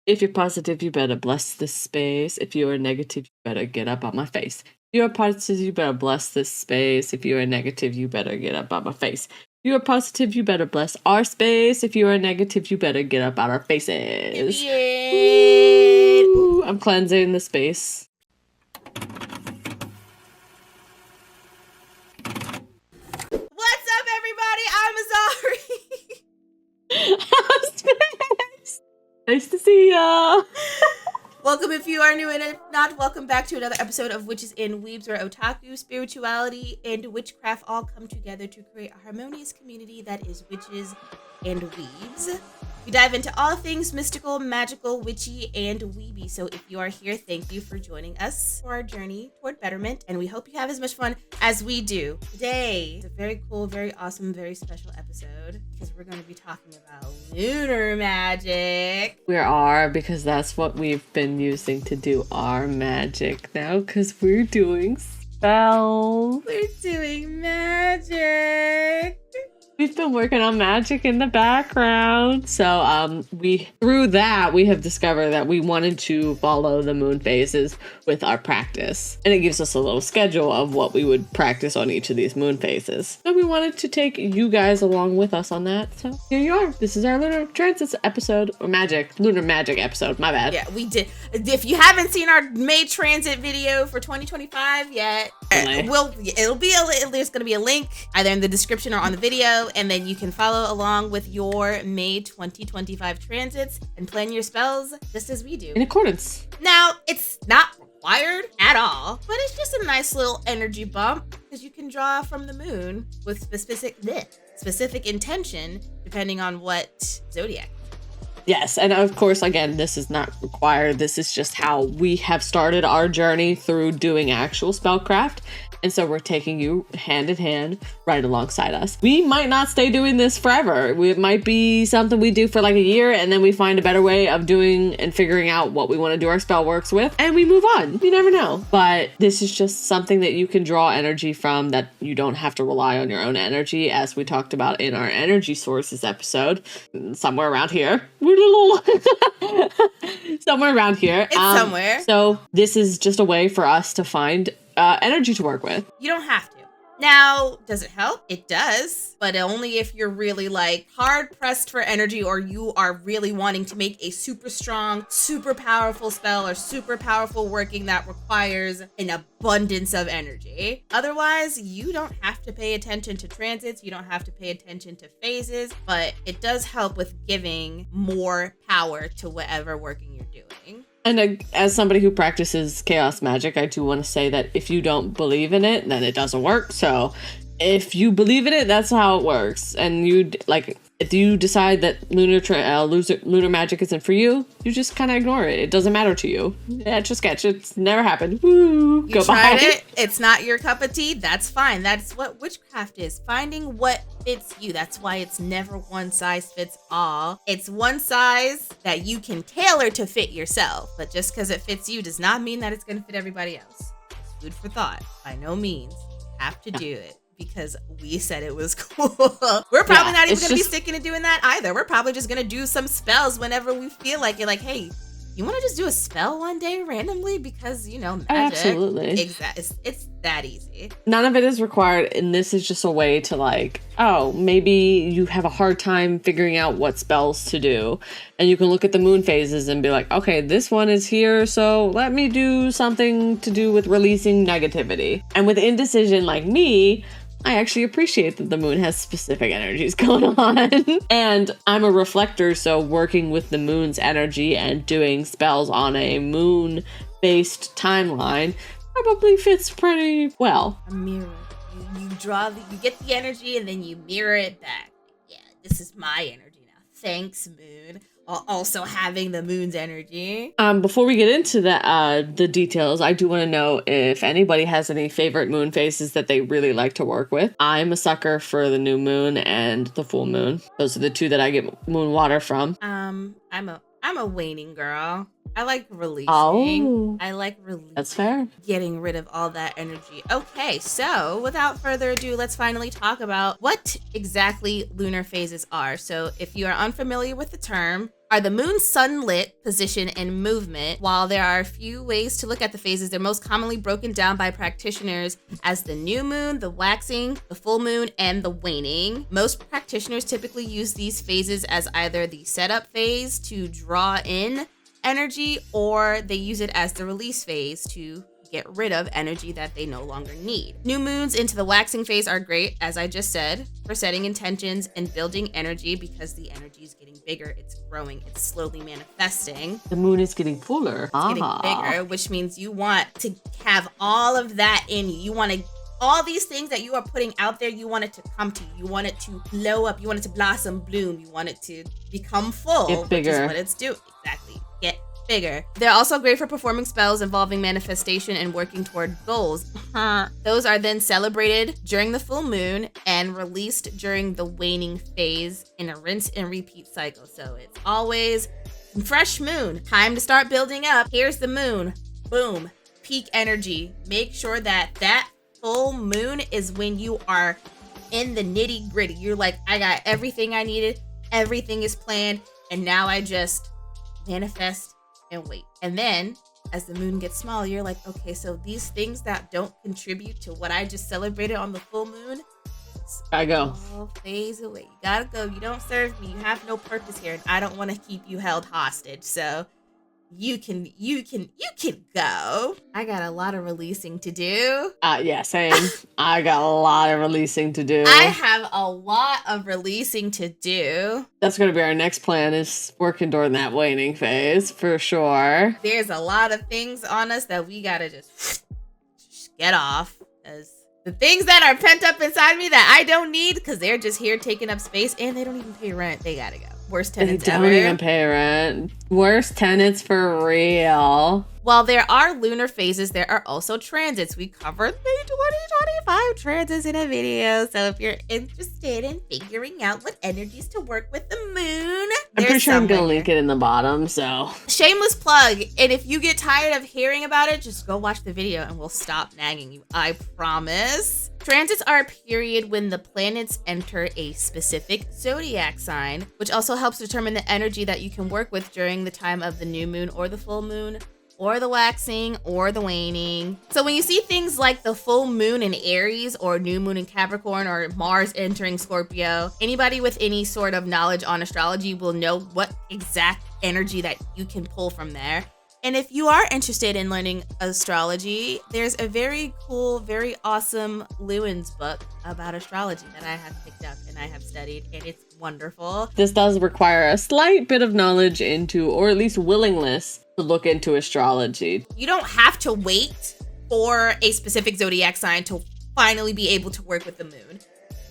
If you're positive, you better bless this space. If you are negative, you better get up on my face. If you are positive, you better bless this space. If you are negative, you better get up on my face. If you are positive, you better bless our space. If you are negative, you better get up out our faces. Ooh, I'm cleansing the space. What's up, everybody? I'm Azari. Nice to see ya. Welcome if you are new and if not, welcome back to another episode of Witches and Weebs, where otaku, spirituality, and witchcraft all come together to create a harmonious community that is witches and weebs. We dive into all things mystical, magical, witchy, and weeby. So if you are here, thank you for joining us for our journey toward betterment, and we hope you have as much fun as we do. Today is a very cool, very awesome, very special episode because we're going to be talking about lunar magic. We are, because that's what we've been using to do our magic now, because we're doing spells. We're doing magic. We've been working on magic in the background. So through that, we have discovered that we wanted to follow the moon phases with our practice. And it gives us a little schedule of what we would practice on each of these moon phases. So we wanted to take you guys along with us on that. So here you are. This is our lunar transits episode, or lunar magic episode. My bad. Yeah, we did. If you haven't seen our May transit video for 2025 yet, there's going to be a link either in the description or on the video. And then you can follow along with your May 2025 transits and plan your spells just as we do. In accordance. Now, it's not required at all, but it's just a nice little energy bump because you can draw from the moon with specific intention depending on what zodiac. Yes, and of course, again, this is not required. This is just how we have started our journey through doing actual spellcraft. And so we're taking you hand in hand right alongside us. We might not stay doing this forever. It might be something we do for like a year and then we find a better way of doing and figuring out what we want to do our spell works with and we move on. You never know. But this is just something that you can draw energy from, that you don't have to rely on your own energy, as we talked about in our energy sources episode. Somewhere around here. Somewhere around here. It's somewhere. So this is just a way for us to find energy to work with. You don't have to. Now, does it help? It does, but only if you're really like hard pressed for energy, or you are really wanting to make a super strong, super powerful spell or super powerful working that requires an abundance of energy. Otherwise, you don't have to pay attention to transits. You don't have to pay attention to phases, but it does help with giving more power to whatever working you're doing. And as somebody who practices chaos magic, I do want to say that if you don't believe in it, then it doesn't work. So if you believe in it, that's how it works. And if you decide that lunar magic isn't for you, you just kind of ignore it. It doesn't matter to you. Yeah, just sketch. It's never happened. Woo! You tried it. It's not your cup of tea. That's fine. That's what witchcraft is. Finding what fits you. That's why it's never one size fits all. It's one size that you can tailor to fit yourself. But just because it fits you does not mean that it's going to fit everybody else. It's food for thought. By no means have to do it because we said it was cool. We're probably not even going to be sticking to doing that either. We're probably just going to do some spells whenever we feel like it. Like, hey, you want to just do a spell one day randomly because, magic. Absolutely. Exactly. It's that easy. None of it is required, and this is just a way to maybe you have a hard time figuring out what spells to do, and you can look at the moon phases and be like, okay, this one is here, so let me do something to do with releasing negativity. And with indecision like me, I actually appreciate that the moon has specific energies going on. And I'm a reflector, so working with the moon's energy and doing spells on a moon-based timeline probably fits pretty well. A mirror. You get the energy and then you mirror it back. Yeah, this is my energy now. Thanks, moon. While also having the moon's energy. Before we get into the details, I do want to know if anybody has any favorite moon phases that they really like to work with. I'm a sucker for the new moon and the full moon. Those are the two that I get moon water from. I'm a waning girl. I like releasing. Oh. I like releasing. That's fair. Getting rid of all that energy. Okay, so without further ado, let's finally talk about what exactly lunar phases are. So if you are unfamiliar with the term, are the moon's sunlit position and movement. While there are a few ways to look at the phases, they're most commonly broken down by practitioners as the new moon, the waxing, the full moon, and the waning. Most practitioners typically use these phases as either the setup phase to draw in energy, or they use it as the release phase to get rid of energy that they no longer need. New moons into the waxing phase are great, as I just said, for setting intentions and building energy because the energy is getting bigger, it's growing, it's slowly manifesting. The moon is getting fuller. It's getting bigger, which means you want to have all of that in you. You want to, all these things that you are putting out there, you want it to come to you. You want it to blow up. You want it to blossom, bloom. You want it to become full. Get bigger. Which is what it's doing. Exactly. Get bigger. They're also great for performing spells involving manifestation and working toward goals. Those are then celebrated during the full moon and released during the waning phase in a rinse and repeat cycle. So it's always fresh moon. Time to start building up. Here's the moon. Boom. Peak energy. Make sure that that full moon is when you are in the nitty gritty. You're like, I got everything I needed. Everything is planned. And now I just manifest and wait. And then as the moon gets smaller, you're like, okay, so these things that don't contribute to what I just celebrated on the full moon, I go. all phase away. You gotta go. You don't serve me. You have no purpose here, and I don't want to keep you held hostage. So you can go. I got a lot of releasing to do. Yeah, same. I got a lot of releasing to do. I have a lot of releasing to do. That's going to be our next plan, is working during that waning phase for sure. There's a lot of things on us that we gotta just get off. As the things that are pent up inside me that I don't need because they're just here taking up space and they don't even pay rent. They gotta go. Worst tenants They ever. don't even pay rent. Worst tenants for real. While there are lunar phases, there are also transits. We covered the 2025 transits in a video. So if you're interested in figuring out what energies to work with the moon, I'm pretty sure I'm going to somewhere. link it in the bottom, so. Shameless plug. And if you get tired of hearing about it, just go watch the video and we'll stop nagging you. I promise. Transits are a period when the planets enter a specific zodiac sign, which also helps determine the energy that you can work with during the time of the new moon or the full moon, or the waxing, or the waning. So when you see things like the full moon in Aries, or new moon in Capricorn, or Mars entering Scorpio, anybody with any sort of knowledge on astrology will know what exact energy that you can pull from there. And if you are interested in learning astrology, there's a very cool, very awesome Lewin's book about astrology that I have picked up and I have studied, and it's wonderful. This does require a slight bit of knowledge into, or at least willingness to look into astrology. You don't have to wait for a specific zodiac sign to finally be able to work with the moon.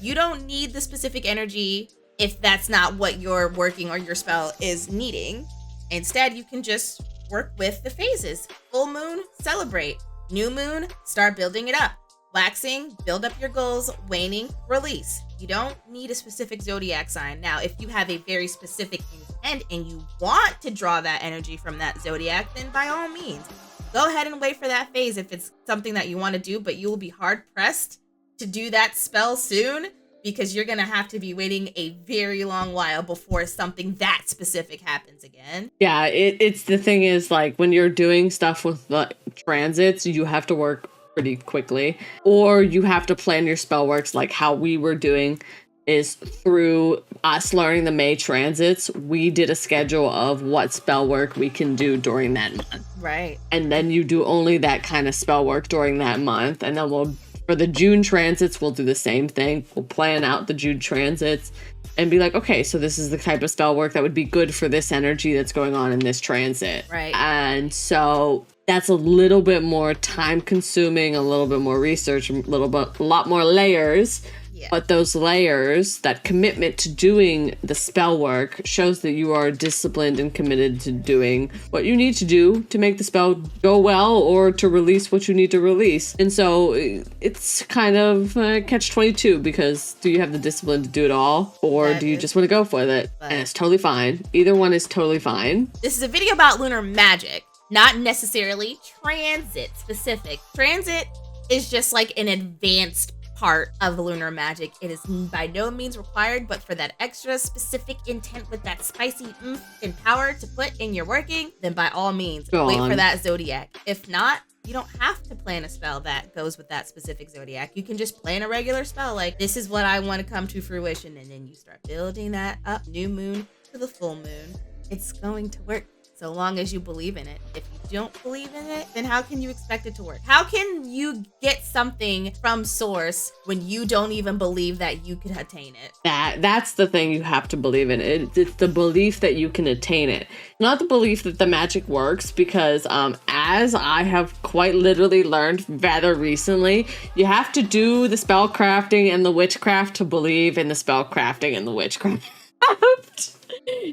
You don't need the specific energy if that's not what you're working or your spell is needing. Instead, you can just work with the phases. Full moon, celebrate. New moon, start building it up. Waxing, build up your goals. Waning, release. You don't need a specific zodiac sign. Now, if you have a very specific intent and you want to draw that energy from that zodiac, then by all means, go ahead and wait for that phase if it's something that you want to do, but you will be hard pressed to do that spell soon, because you're going to have to be waiting a very long while before something that specific happens again. Yeah, it's the thing is, like, when you're doing stuff with the transits, you have to work pretty quickly, or you have to plan your spell works like how we were doing. Is through us learning the May transits, we did a schedule of what spell work we can do during that month. Right. And then you do only that kind of spell work during that month. And then for the June transits, we'll do the same thing. We'll plan out the June transits and be like, okay, so this is the type of spell work that would be good for this energy that's going on in this transit. Right. And so that's a little bit more time consuming, a little bit more research, a lot more layers. Yeah. But those layers, that commitment to doing the spell work, shows that you are disciplined and committed to doing what you need to do to make the spell go well, or to release what you need to release. And so it's kind of catch-22, because do you have the discipline to do it all, or do you just want to go for it? And it's totally fine. Either one is totally fine. This is a video about lunar magic, not necessarily transit specific. Transit is just like an advanced part of lunar magic. It is by no means required, but for that extra specific intent with that spicy oomph and power to put in your working, then by all means, wait for that zodiac. If not, you don't have to plan a spell that goes with that specific zodiac. You can just plan a regular spell like, this is what I want to come to fruition, and then you start building that up, new moon to the full moon. It's going to work. So long as you believe in it. If you don't believe in it, then how can you expect it to work? How can you get something from source when you don't even believe that you could attain it? That's the thing you have to believe in. It's the belief that you can attain it. Not the belief that the magic works, because as I have quite literally learned rather recently, you have to do the spell crafting and the witchcraft to believe in the spell crafting and the witchcraft.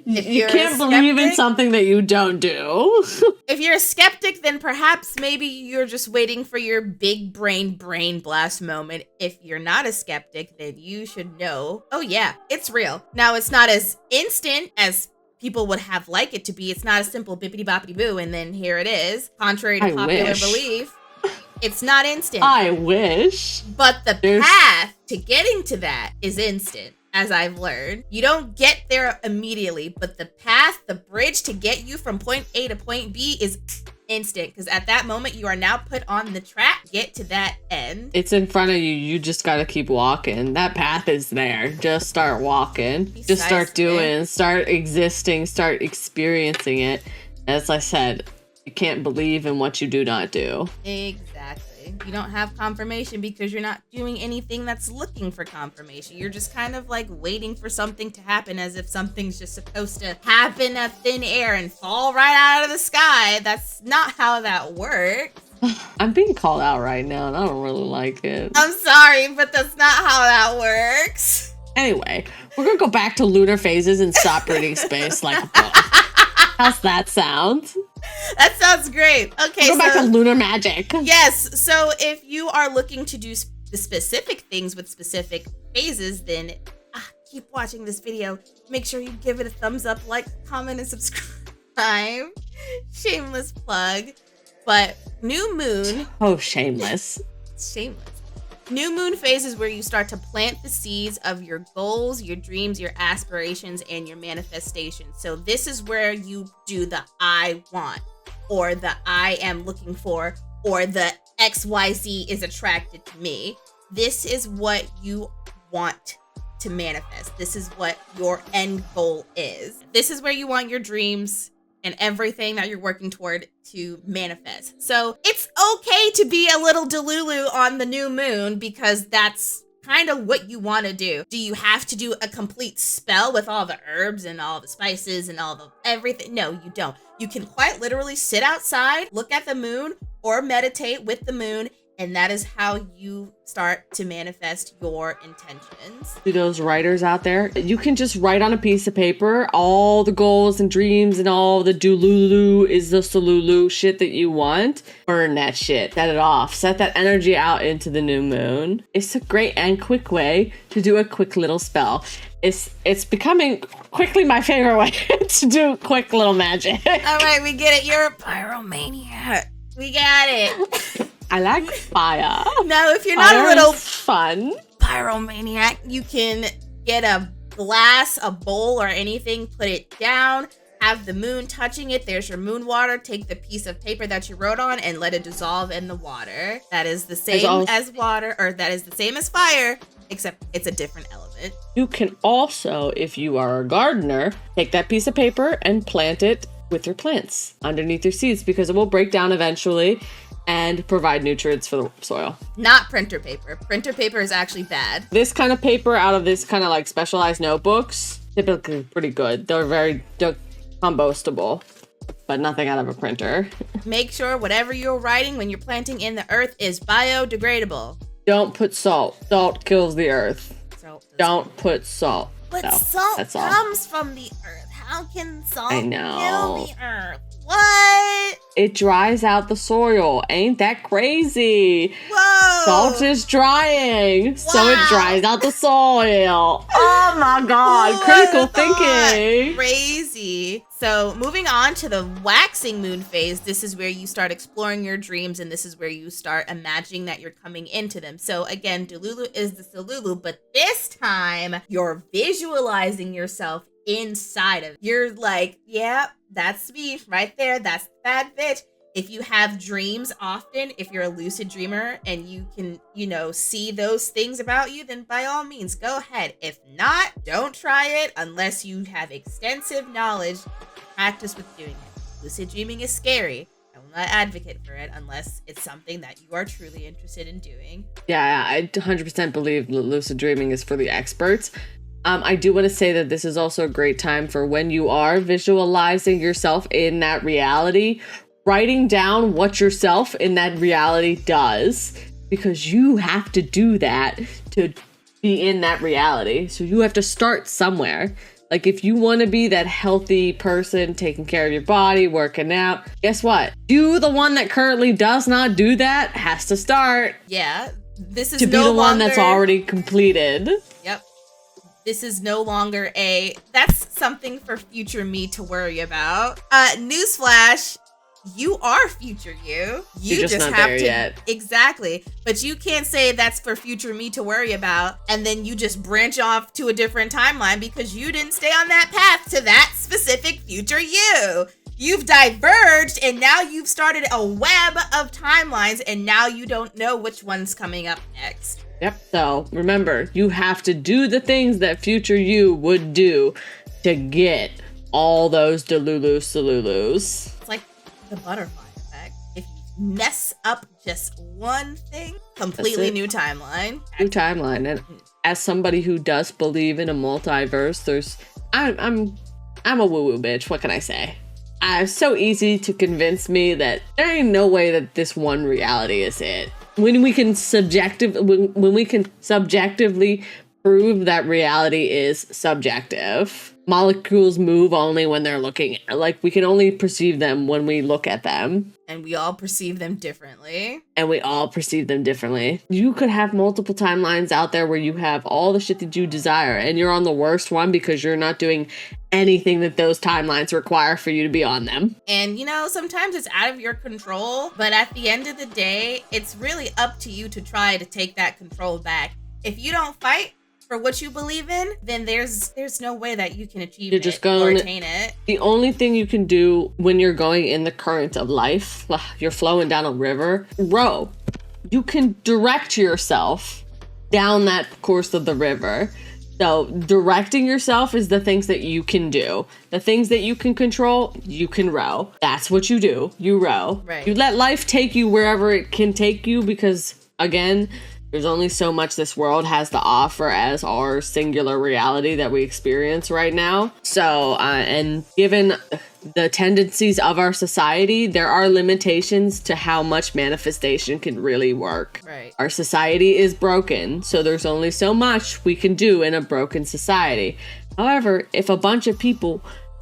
You can't believe in something that you don't do. If you're a skeptic, then perhaps maybe you're just waiting for your big brain blast moment. If you're not a skeptic, then you should know, oh yeah, it's real. Now, it's not as instant as people would have like it to be. It's not a simple bippity boppity boo and then here it is. Contrary to popular belief, it's not instant. I wish. But the path to getting to that is instant. As I've learned, you don't get there immediately, but the path, the bridge to get you from point A to point B is instant, because at that moment you are now put on the track, get to that end. It's in front of you. You just got to keep walking. That path is there. Just start walking. Just start doing, start existing, start experiencing it. As I said, you can't believe in what you do not do. Exactly. You don't have confirmation because you're not doing anything that's looking for confirmation. You're just kind of like waiting for something to happen, as if something's just supposed to happen out of thin air and fall right out of the sky. That's not how that works. I'm being called out right now and I don't really like it. I'm sorry, but that's not how that works. Anyway, we're gonna go back to lunar phases and stop reading space like a book. How's that sound? That sounds great. Okay, go back to lunar magic. Yes, so if you are looking to do the specific things with specific phases, then keep watching this video. Make sure you give it a thumbs up, like, comment, and subscribe. Shameless plug. But new moon. Oh, shameless. Shameless. New moon phase is where you start to plant the seeds of your goals, your dreams, your aspirations, and your manifestations. So this is where you do the I want, or the I am looking for, or the XYZ is attracted to me. This is what you want to manifest. This is what your end goal is. This is where you want your dreams and everything that you're working toward to manifest. So it's okay to be a little delulu on the new moon, because that's kind of what you want to do. Do you have to do a complete spell with all the herbs and all the spices and all the everything? No, you don't. You can quite literally sit outside, look at the moon, or meditate with the moon, and that is how you start to manifest your intentions. To those writers out there, you can just write on a piece of paper all the goals and dreams and all the doolulu is the solulu shit that you want. Burn that shit. Set it off. Set that energy out into the new moon. It's a great and quick way to do a quick little spell. It's becoming quickly my favorite way to do quick little magic. All right, we get it. You're a pyromaniac. We got it. I like fire. Now, if you're not a little fun pyromaniac, you can get a glass, a bowl, or anything, put it down, have the moon touching it. There's your moon water. Take the piece of paper that you wrote on and let it dissolve in the water. That is the same as water, or that is the same as fire, except it's a different element. You can also, if you are a gardener, take that piece of paper and plant it with your plants underneath your seeds, because it will break down eventually and provide nutrients for the soil. Not printer paper. Printer paper is actually bad. This kind of paper out of this kind of like specialized notebooks, typically pretty good. They're compostable, but nothing out of a printer. Make sure whatever you're writing when you're planting in the earth is biodegradable. Don't put salt. Salt kills the earth. Don't put salt. But salt comes from the earth. How can salt kill the earth? What? it dries out the soil. Ain't that crazy? Whoa! Salt is drying, so it Wow. dries out the soil. Oh my God, critical thinking. Crazy. So moving on to the waxing moon phase, this is where you start exploring your dreams, and this is where you start imagining that you're coming into them. So again, Delulu is the Delulu, but this time you're visualizing yourself inside of it. You're like, yeah, that's me right there. That's the bad bitch. If you have dreams often, if you're a lucid dreamer and you can, see those things about you, then by all means, go ahead. If not, don't try it unless you have extensive knowledge. Practice with doing it. Lucid dreaming is scary. I will not advocate for it unless it's something that you are truly interested in doing. Yeah, I 100% believe lucid dreaming is for the experts. I do want to say that this is also a great time for when you are visualizing yourself in that reality, writing down what yourself in that reality does, because you have to do that to be in that reality. So you have to start somewhere. Like if you want to be that healthy person, taking care of your body, working out, guess what? You, the one that currently does not do that, has to start. Yeah, this is to be the one that's already completed. Yep. This is no longer that's something for future me to worry about. Newsflash, you are future you. You just not have there to yet. Exactly. But you can't say that's for future me to worry about and then you just branch off to a different timeline because you didn't stay on that path to that specific future you. You've diverged and now you've started a web of timelines and now you don't know which one's coming up next. Yep. So remember, you have to do the things that future you would do to get all those Delulu-Salulus. It's like the butterfly effect. If you mess up just one thing, completely new timeline. New timeline. And as somebody who does believe in a multiverse, I'm a woo-woo bitch. What can I say? It's so easy to convince me that there ain't no way that this one reality is it. When we can subjectively prove that reality is subjective. Molecules move only when they're looking, like we can only perceive them when we look at them. And we all perceive them differently. You could have multiple timelines out there where you have all the shit that you desire and you're on the worst one because you're not doing anything that those timelines require for you to be on them. And sometimes it's out of your control, but at the end of the day, it's really up to you to try to take that control back. If you don't fight for what you believe in, then there's no way that you can achieve or attain it. The only thing you can do when you're going in the current of life, you're flowing down a river, row. You can direct yourself down that course of the river. So directing yourself is the things that you can do. The things that you can control, you can row. That's what you do. You row. Right. You let life take you wherever it can take you because, again, there's only so much this world has to offer as our singular reality that we experience right now. So, and given the tendencies of our society, there are limitations to how much manifestation can really work. Right. Our society is broken, so there's only so much we can do in a broken society. However, if a bunch of people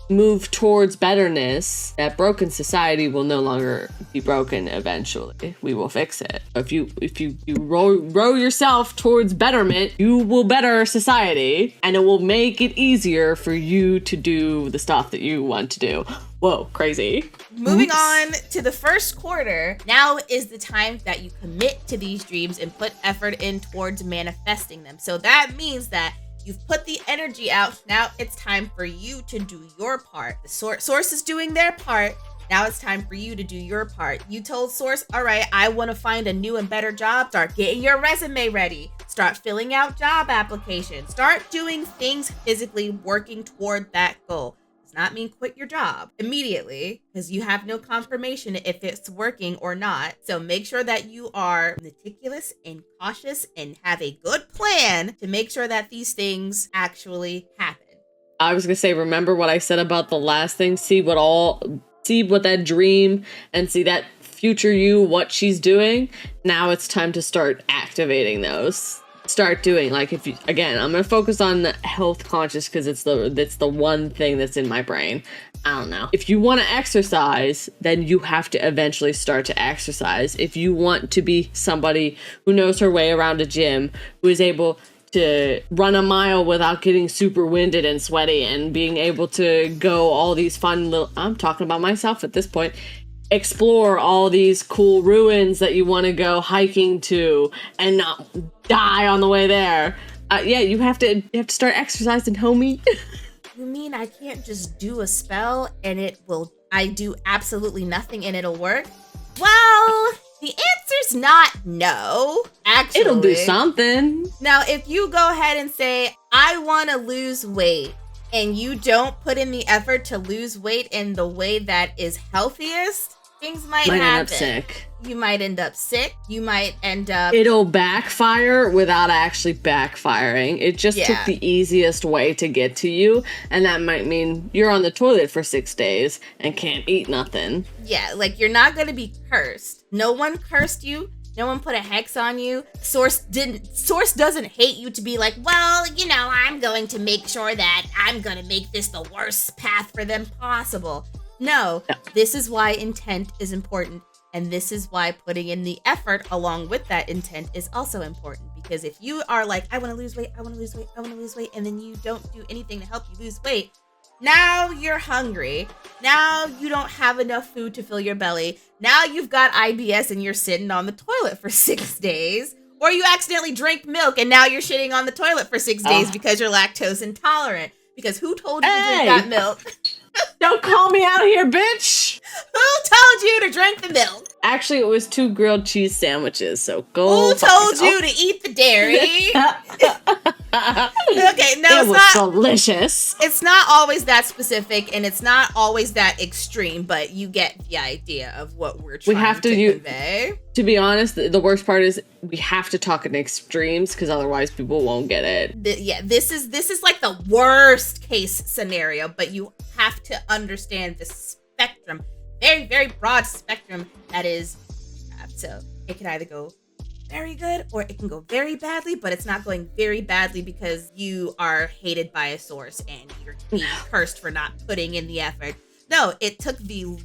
move towards betterness, that broken society will no longer be broken eventually. We will fix it. If you row yourself towards betterment, you will better society, and it will make it easier for you to do the stuff that you want to do. Whoa, crazy. Moving on to the first quarter, now is the time that you commit to these dreams and put effort in towards manifesting them. So that means that you've put the energy out. Now it's time for you to do your part. The source is doing their part. Now it's time for you to do your part. You told Source, all right, I want to find a new and better job. Start getting your resume ready. Start filling out job applications. Start doing things physically working toward that goal. Does not mean quit your job immediately because you have no confirmation if it's working or not. So make sure that you are meticulous and cautious and have a good plan to make sure that these things actually happen. I was gonna say, remember what I said about the last thing? See what that dream and see that future you, what she's doing. Now it's time to start activating those. start doing. Like, if you, again, I'm gonna focus on the health conscious because it's the one thing that's in my brain. I don't know. If you want to exercise, then you have to eventually start to exercise. If you want to be somebody who knows her way around a gym, who is able to run a mile without getting super winded and sweaty, and being able to go all these fun little, I'm talking about myself at this point, explore all these cool ruins that you want to go hiking to and not die on the way there. Yeah, you have to start exercising, homie. You mean I can't just do a spell and I do absolutely nothing and it'll work? Well, the answer's not no, actually. It'll do something. Now, if you go ahead and say, I want to lose weight, and you don't put in the effort to lose weight in the way that is healthiest, things might happen. End up sick. You might end up sick. You might end up... It'll backfire without actually backfiring. It just took the easiest way to get to you, and that might mean you're on the toilet for 6 days and can't eat nothing. Yeah, like, you're not going to be cursed. No one cursed you. No one put a hex on you. Source doesn't hate you to be like, well, you know, I'm going to make sure that I'm going to make this the worst path for them possible. No, this is why intent is important. And this is why putting in the effort along with that intent is also important. Because if you are like, I want to lose weight, I want to lose weight, I want to lose weight, and then you don't do anything to help you lose weight, now you're hungry. Now you don't have enough food to fill your belly. Now you've got IBS and you're sitting on the toilet for 6 days. Or you accidentally drank milk and now you're shitting on the toilet for 6 days because you're lactose intolerant. Because who told you to drink that milk? Don't call me out here, bitch! Who told you to drink the milk? Actually, it was 2 grilled cheese sandwiches, so go. Who told you to eat the dairy? Okay, no, it was delicious. It's not always that specific, and it's not always that extreme, but you get the idea of what we're trying to convey. To be honest, the worst part is we have to talk in extremes because otherwise people won't get it. This is like the worst case scenario, but you have to understand the spectrum, very, very broad spectrum that is witchcraft. So it can either go very good or it can go very badly, but it's not going very badly because you are hated by a source and you're being cursed for not putting in the effort. No, it took the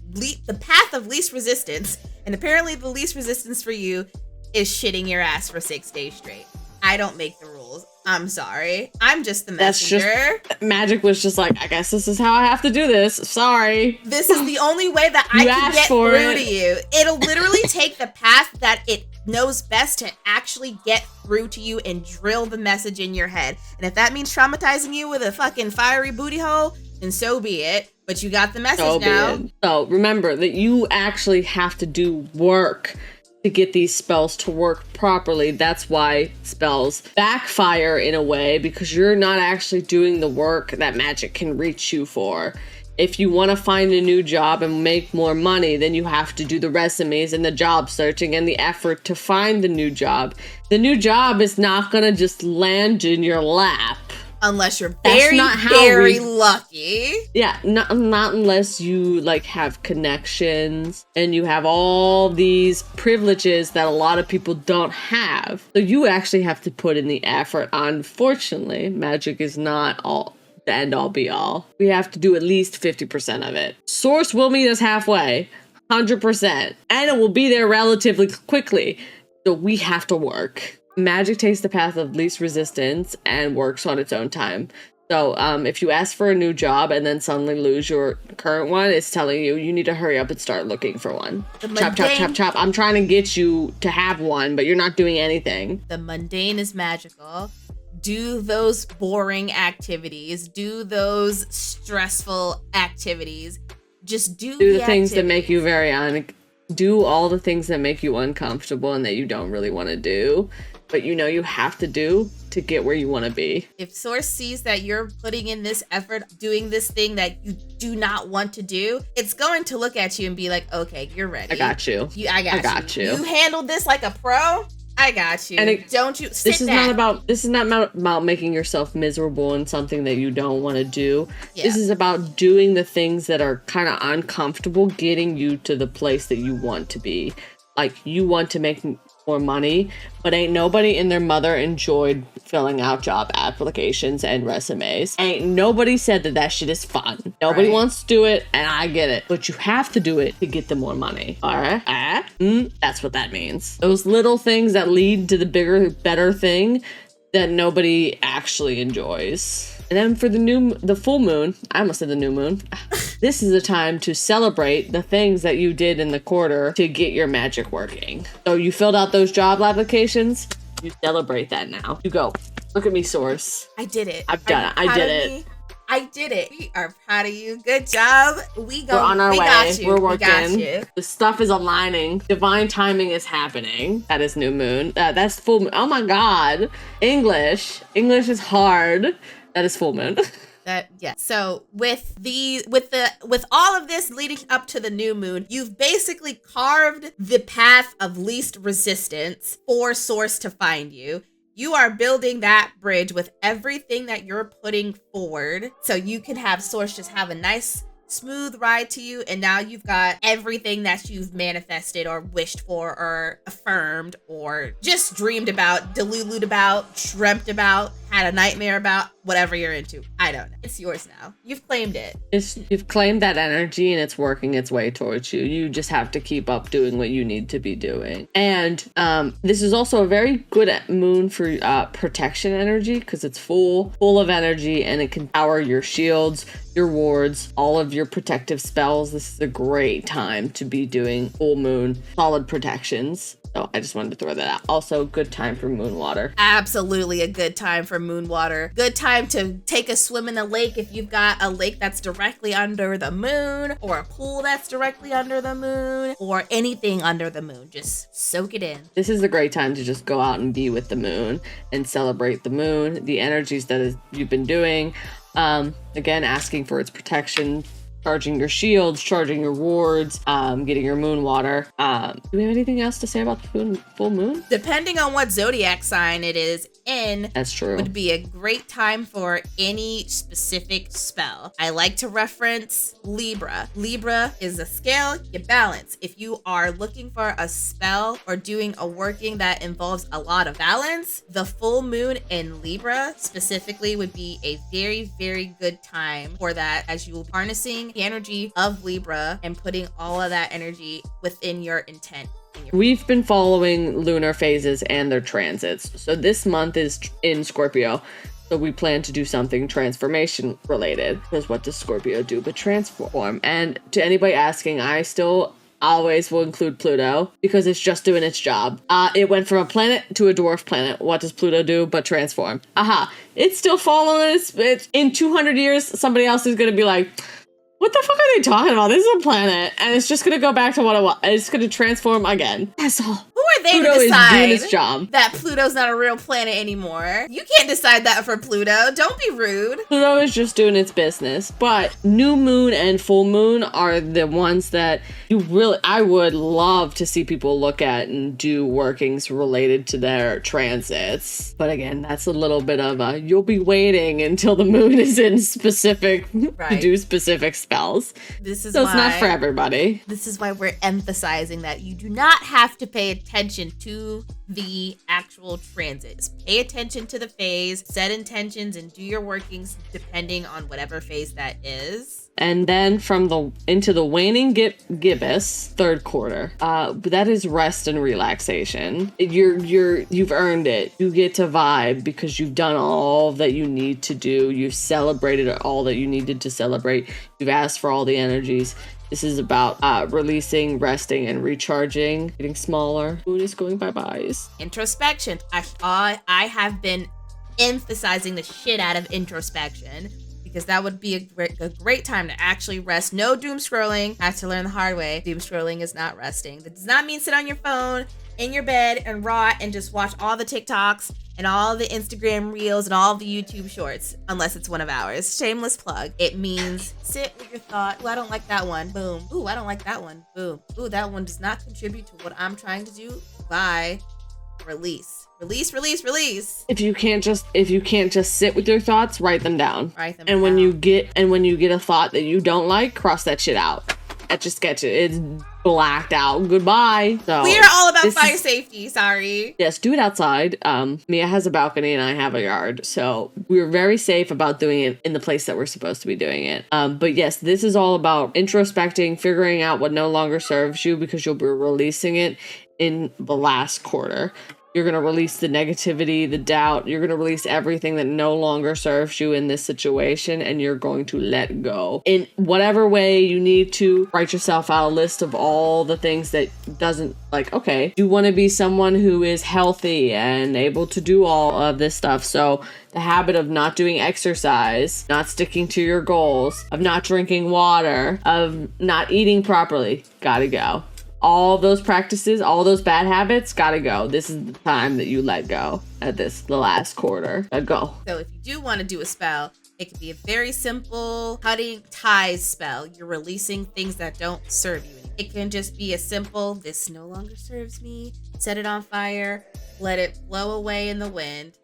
path of least resistance, and apparently the least resistance for you is shitting your ass for 6 days straight. I don't make the rules. I'm sorry. I'm just the messenger. Magic was just like, I guess this is how I have to do this. Sorry. This is the only way that I can get through to you. It'll literally take the path that it knows best to actually get through to you and drill the message in your head. And if that means traumatizing you with a fucking fiery booty hole, then so be it. But you got the message now. So remember that you actually have to do work to get these spells to work properly. That's why spells backfire in a way, because you're not actually doing the work that magic can reach you for. If you want to find a new job and make more money, then you have to do the resumes and the job searching and the effort to find the new job. The new job is not going to just land in your lap. Unless you're very lucky. Yeah, not unless you like have connections and you have all these privileges that a lot of people don't have. So you actually have to put in the effort. Unfortunately, magic is not all the end all be all. We have to do at least 50% of it. Source will meet us halfway, 100%, and it will be there relatively quickly. So we have to work. Magic takes the path of least resistance and works on its own time. So if you ask for a new job and then suddenly lose your current one, it's telling you you need to hurry up and start looking for one. Chop, chop, chop, chop. I'm trying to get you to have one, but you're not doing anything. The mundane is magical. Do those boring activities. Do those stressful activities. Just do the things that make you do all the things that make you uncomfortable and that you don't really want to do, but you know you have to do to get where you want to be. If Source sees that you're putting in this effort, doing this thing that you do not want to do, it's going to look at you and be like, okay, you're ready. I got you. I got you. You handled this like a pro. I got you. And don't you this is not about making yourself miserable in something that you don't want to do. Yeah. This is about doing the things that are kind of uncomfortable, getting you to the place that you want to be. like you want to make more money, but ain't nobody and their mother enjoyed filling out job applications and resumes. Ain't nobody said that shit is fun. Nobody wants to do it, and I get it. But you have to do it to get the more money. All right? That's what that means. Those little things that lead to the bigger, better thing that nobody actually enjoys. And then for the full moon, I almost said the new moon. This is a time to celebrate the things that you did in the quarter to get your magic working. So you filled out those job applications, you celebrate that now. You go, look at me, Source. I did it. I've done it. I did it. I did it. We are proud of you. Good job. We're on our way. Got you. We're working. We got you. The stuff is aligning. Divine timing is happening. That is new moon. That's full moon. Oh my God. English is hard. That is full moon. So with all of this leading up to the new moon, you've basically carved the path of least resistance for Source to find you. You are building that bridge with everything that you're putting forward, so you can have Source just have a nice smooth ride to you, and now you've got everything that you've manifested or wished for or affirmed or just dreamed about, deluled about, dreamt about, had a nightmare about, whatever you're into. I don't know. It's yours now. You've claimed it. You've claimed that energy, and it's working its way towards you. You just have to keep up doing what you need to be doing. And this is also a very good moon for protection energy, because it's full of energy, and it can power your shields, your wards, all of your protective spells. This is a great time to be doing full moon solid protections. So I just wanted to throw that out. Also, good time for moon water. Absolutely a good time for moon water. Good time to take a swim in the lake if you've got a lake that's directly under the moon, or a pool that's directly under the moon, or anything under the moon. Just soak it in. This is a great time to just go out and be with the moon and celebrate the moon, the energies that you've been doing. Again, asking for its protection, charging your shields, charging your wards, getting your moon water. Do we have anything else to say about the full moon? Depending on what zodiac sign it is in, that's true, would be a great time for any specific spell. I like to reference Libra. Libra is a scale you balance. If you are looking for a spell or doing a working that involves a lot of balance, the full moon in Libra specifically would be a very, very good time for that, as you are harnessing the energy of Libra and putting all of that energy within your intent. We've been following lunar phases and their transits. So this month is in Scorpio. So we plan to do something transformation related, because what does Scorpio do but transform? And to anybody asking, I still always will include Pluto, because it's just doing its job. It went from a planet to a dwarf planet. What does Pluto do but transform? It's still following its in 200 years, somebody else is going to be like, what the fuck are they talking about? This is a planet, and it's just gonna go back to what it was. It's gonna transform again. That's all. Who are they Pluto to decide is doing its job. That Pluto's not a real planet anymore? You can't decide that for Pluto. Don't be rude. Pluto is just doing its business. But new moon and full moon are the ones that I would love to see people look at and do workings related to their transits. But again, that's a little bit of you'll be waiting until the moon is in specific, to do specific spells. It's not for everybody. This is why we're emphasizing that you do not have to pay attention to the actual transits. Pay attention to the phase, set intentions, and do your workings depending on whatever phase that is. And then into the waning gibbous third quarter, that is rest and relaxation. You've earned it. You get to vibe because you've done all that you need to do. You've celebrated all that you needed to celebrate. You've asked for all the energies. This is about releasing, resting, and recharging, getting smaller. Moon is going bye-byes. Introspection. I have been emphasizing the shit out of introspection, because that would be a great time to actually rest. No doom scrolling. I have to learn the hard way. Doom scrolling is not resting. That does not mean sit on your phone in your bed and rot and just watch all the TikToks and all the Instagram reels and all the YouTube shorts, unless it's one of ours. Shameless plug. It means sit with your thought. Ooh, I don't like that one. Boom. Ooh, I don't like that one. Boom. Ooh, that one does not contribute to what I'm trying to do. Bye. Release. Release. If you can't just sit with your thoughts, write them down. When you get a thought that you don't like, cross that shit out. etch a sketch it. It's blacked out. Goodbye. So we are all about fire safety. Sorry. Yes, do it outside. Mia has a balcony and I have a yard, so we're very safe about doing it in the place that we're supposed to be doing it. But yes, this is all about introspecting, figuring out what no longer serves you, because you'll be releasing it in the last quarter. You're going to release the negativity, the doubt. You're going to release everything that no longer serves you in this situation, and you're going to let go. In whatever way you need to, write yourself out a list of all the things that doesn't, like, okay, you want to be someone who is healthy and able to do all of this stuff. So the habit of not doing exercise, not sticking to your goals, of not drinking water, of not eating properly, gotta go. All those practices, all those bad habits, gotta go. This is the time that you let go at the last quarter. Let go. So if you do want to do a spell, it could be a very simple cutting ties spell. You're releasing things that don't serve you. It can just be a simple, this no longer serves me. Set it on fire, let it blow away in the wind.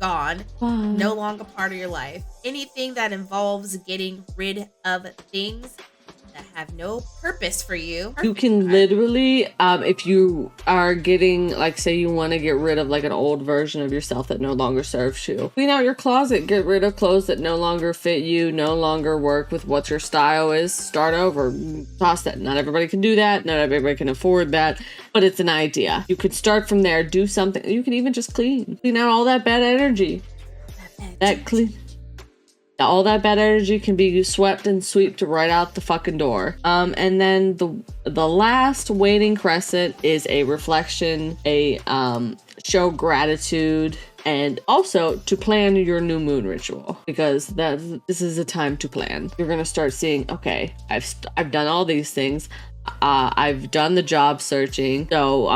Gone. No longer part of your life. Anything that involves getting rid of things that have no purpose for you. You can literally, if you are getting, like, say you want to get rid of like an old version of yourself that no longer serves you, clean out your closet, get rid of clothes that no longer fit you, no longer work with what your style is, start over, toss that. Not everybody can do that, not everybody can afford that, but it's an idea. You could start from there, do something. You can even just clean out all that bad energy. All that bad energy can be swept and swept right out the fucking door. And then the last waiting crescent is a reflection, show gratitude, and also to plan your new moon ritual, because this is a time to plan. You're gonna start seeing, okay, I've done all these things. I've done the job searching, so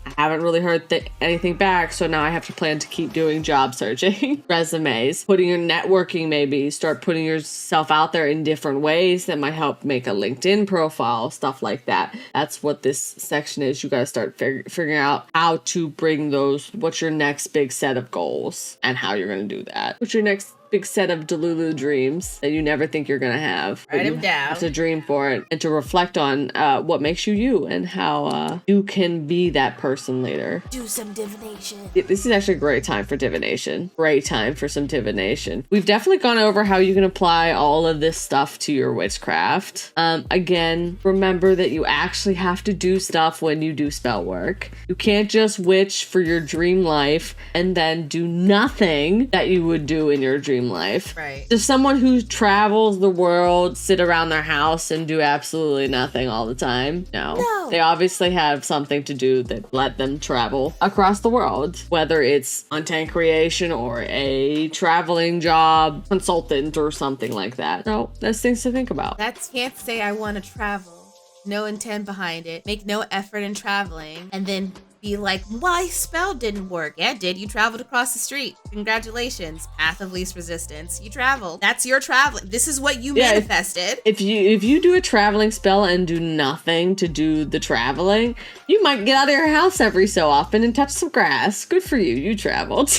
I haven't really heard anything back, so now I have to plan to keep doing job searching. Resumes, putting your networking, maybe start putting yourself out there in different ways that might help make a LinkedIn profile, stuff like that. That's what this section is. You got to start figuring out how to bring what's your next big set of goals and how you're going to do that. What's your next big set of Delulu dreams that you never think you're gonna have. Write them down. You have to dream for it and to reflect on what makes you you and how you can be that person later. Do some divination. This is actually a great time for divination. Great time for some divination. We've definitely gone over how you can apply all of this stuff to your witchcraft. Again, remember that you actually have to do stuff when you do spell work. You can't just witch for your dream life and then do nothing that you would do in your dream life. Right. There's someone who travels the world, sit around their house and do absolutely nothing all the time. No. They obviously have something to do that let them travel across the world, whether it's content creation or a traveling job, consultant or something like that. So that's things to think about. Can't say I want to travel. No intent behind it. Make no effort in traveling. And then be like, my spell didn't work. Yeah, it did. You traveled across the street. Congratulations. Path of least resistance. You traveled. That's your traveling. This is what you manifested. If you do a traveling spell and do nothing to do the traveling, you might get out of your house every so often and touch some grass. Good for you. You traveled.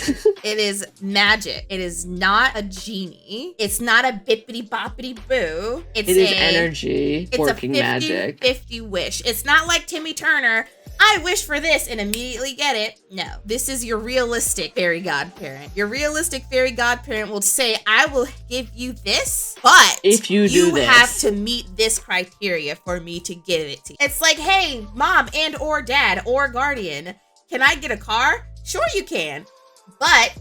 It is magic. It is not a genie. It's not a bippity boppity boo. It is energy working magic. 50 wish. It's not like Timmy Turner. I wish for this and immediately get it. No, this is your realistic fairy godparent. Your realistic fairy godparent will say, I will give you this, but if you have to meet this criteria for me to get it to you. It's like, hey, mom and or dad or guardian, can I get a car? Sure you can, but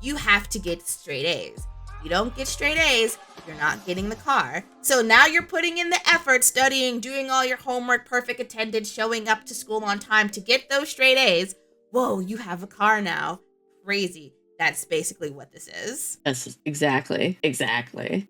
you have to get straight A's. If you don't get straight A's, you're not getting the car. So now you're putting in the effort, studying, doing all your homework, perfect attendance, showing up to school on time to get those straight A's. Whoa, you have a car now. Crazy. That's basically what this is. That's exactly.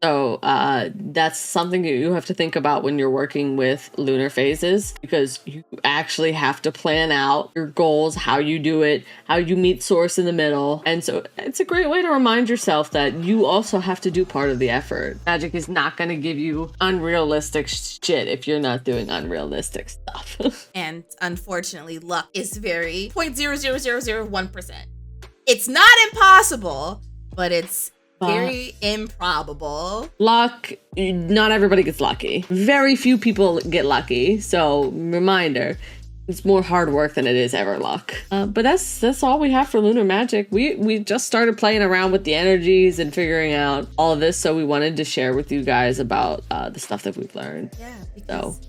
So that's something you have to think about when you're working with lunar phases, because you actually have to plan out your goals, how you do it, how you meet source in the middle. And so it's a great way to remind yourself that you also have to do part of the effort. Magic is not going to give you unrealistic shit if you're not doing unrealistic stuff. And unfortunately, luck is very 0.00001%. It's not impossible, but it's very improbable. Luck, not everybody gets lucky. Very few people get lucky. So reminder, it's more hard work than it is ever luck. But that's all we have for Lunar Magic. We just started playing around with the energies and figuring out all of this. So we wanted to share with you guys about the stuff that we've learned. Yeah, because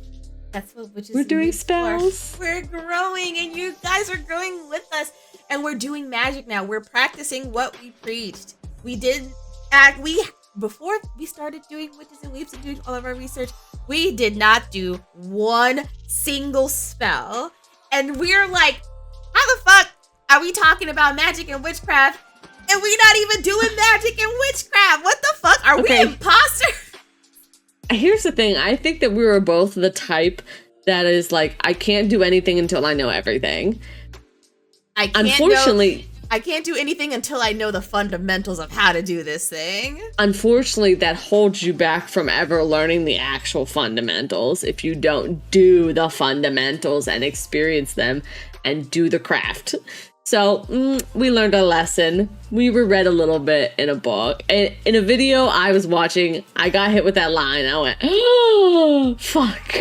that's what witches. We're doing spells. We're growing, and you guys are growing with us. And we're doing magic now. We're practicing what we preached. Before we started doing Witches and Weeps and doing all of our research, we did not do one single spell. And we're like, how the fuck are we talking about magic and witchcraft and we not even doing magic and witchcraft? What the fuck? Are we imposters? Here's the thing. I think that we were both the type that is like, I can't do anything until I know everything. I can't do anything until I know the fundamentals of how to do this thing. Unfortunately, that holds you back from ever learning the actual fundamentals if you don't do the fundamentals and experience them and do the craft. So we learned a lesson. We read a little bit in a book. In a video I was watching, I got hit with that line. I went, oh, fuck.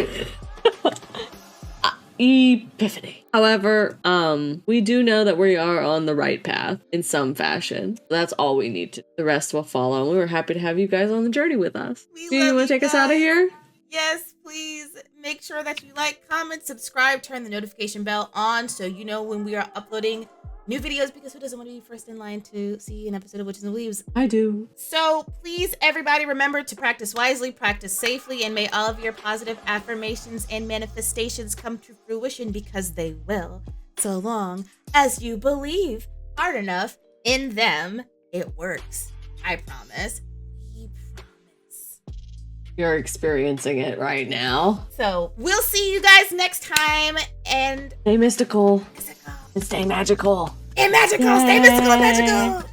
Epiphany. However, we do know that we are on the right path in some fashion. That's all we need to. The rest will follow. And we were happy to have you guys on the journey with us. Do you want to take us out of here? Yes, please. Make sure that you like, comment, subscribe, turn the notification bell on so you know when we are uploading new videos, because who doesn't want to be first in line to see an episode of Witches and Weeves? I do. So please, everybody, remember to practice wisely, practice safely, and may all of your positive affirmations and manifestations come to fruition, because they will, so long as you believe hard enough in them. It works. I promise. We promise. You're experiencing it right now. So we'll see you guys next time, and stay mystical. And stay magical. And magical. Stay mystical and magical.